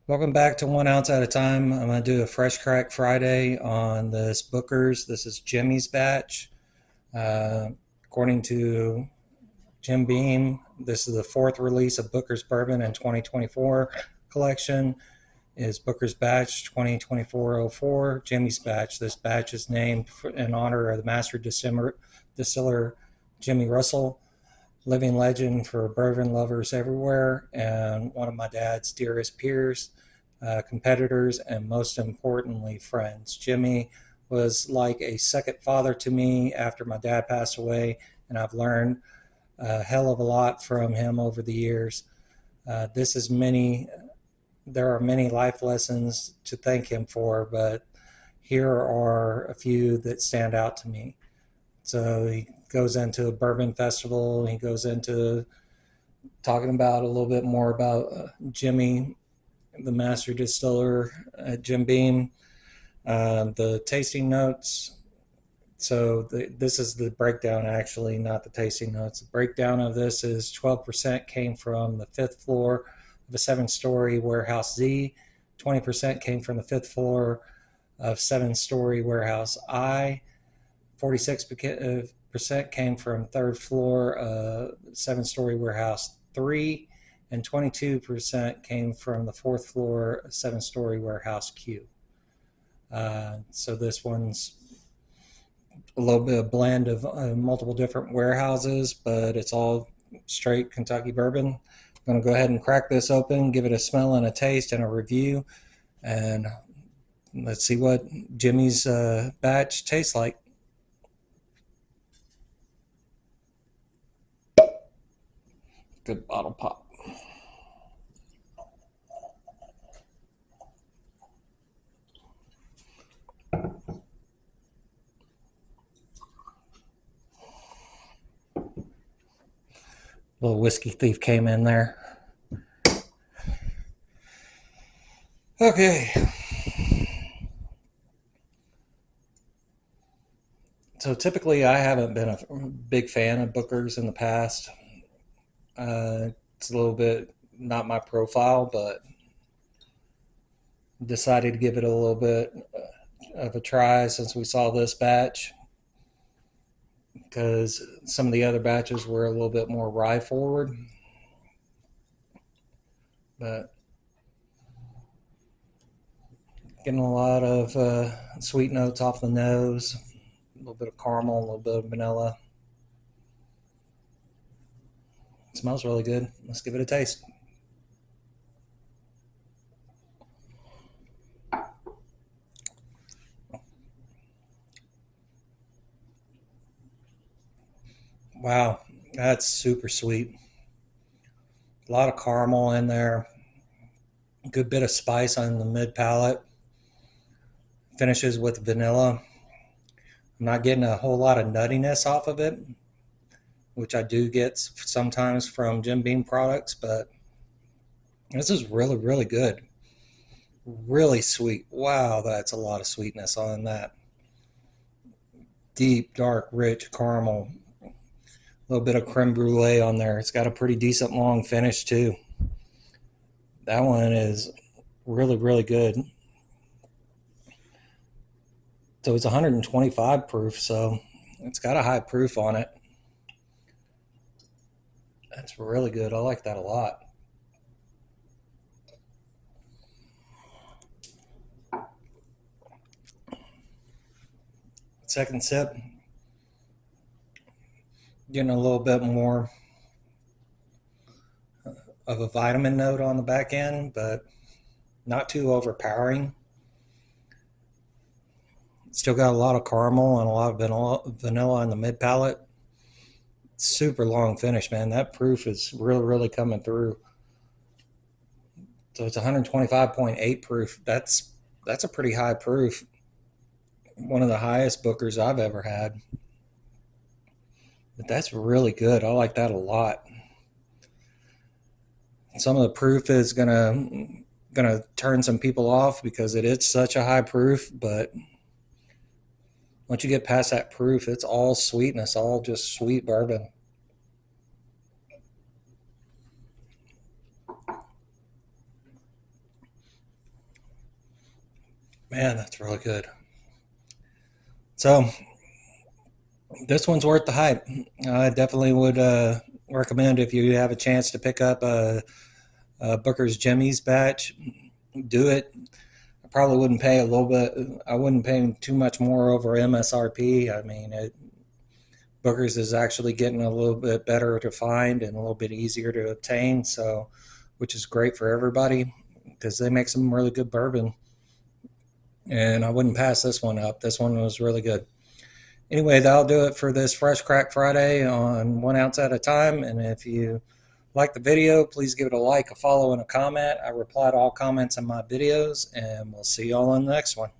Welcome back to 1 ounce at a time. I'm going to do a fresh crack Friday on this Booker's. This is Jimmy's batch. Uh, According to Jim Beam, this is the fourth release of Booker's Bourbon in 2024 collection. Is Booker's Batch 2024-04 Jimmy's Batch. This batch is named in honor of the master distiller Jimmy Russell, living legend for bourbon lovers everywhere, and one of my dad's dearest peers, competitors, and most importantly, friends. Jimmy was like a second father to me after my dad passed away, and I've learned a hell of a lot from him over the years. This is many. There are many life lessons to thank him for, but here are a few that stand out to me. So he goes into a bourbon festival. He goes into talking about a little bit more about Jimmy, the master distiller, Jim Beam, the tasting notes. So this is the breakdown, actually, not the tasting notes. The breakdown of this is 12% came from the fifth floor of a seven-story warehouse Z. 20% came from the fifth floor of seven-story warehouse I. 46% came from third floor seven-story warehouse 3, and 22% came from the fourth floor seven-story warehouse Q. So this one's a little bit of blend of multiple different warehouses, but it's all straight Kentucky bourbon. I'm going to go ahead and crack this open, give it a smell and a taste and a review, and let's see what Jimmy's batch tastes like. Good bottle pop. Little whiskey thief came in there. Okay. So typically, I haven't been a big fan of Booker's in the past. It's a little bit not my profile, but decided to give it a little bit of a try since we saw this batch, because some of the other batches were a little bit more rye forward. But getting a lot of sweet notes off the nose, a little bit of caramel, a little bit of vanilla. It smells really good. Let's give it a taste. Wow, that's super sweet. A lot of caramel in there. A good bit of spice on the mid palate. Finishes with vanilla. I'm not getting a whole lot of nuttiness off of it, which I do get sometimes from Jim Beam products, but this is really, really good. Really sweet. Wow, that's a lot of sweetness on that. Deep, dark, rich caramel. A little bit of creme brulee on there. It's got a pretty decent long finish, too. That one is really, really good. So it's 125 proof, so it's got a high proof on it. That's really good. I like that a lot. Second sip, getting a little bit more of a vitamin note on the back end, but not too overpowering. Still got a lot of caramel and a lot of vanilla in the mid palate. Super long finish, man. That proof is really, really coming through. So it's 125.8 proof. That's a pretty high proof. One of the highest Bookers I've ever had. But that's really good. I like that a lot. Some of the proof is gonna turn some people off because it is such a high proof, but once you get past that proof, it's all sweetness, all just sweet bourbon. Man, that's really good. So this one's worth the hype. I definitely would recommend if you have a chance to pick up a Booker's Jimmy's batch, do it. I probably wouldn't pay a little bit. I wouldn't pay too much more over MSRP. I mean, Booker's is actually getting a little bit better to find and a little bit easier to obtain. So, which is great for everybody because they make some really good bourbon. And I wouldn't pass this one up. This one was really good. Anyway, that'll do it for this Fresh Crack Friday on 1 ounce at a time. And if you like the video, please give it a like, a follow, and a comment. I reply to all comments in my videos, and we'll see y'all on the next one.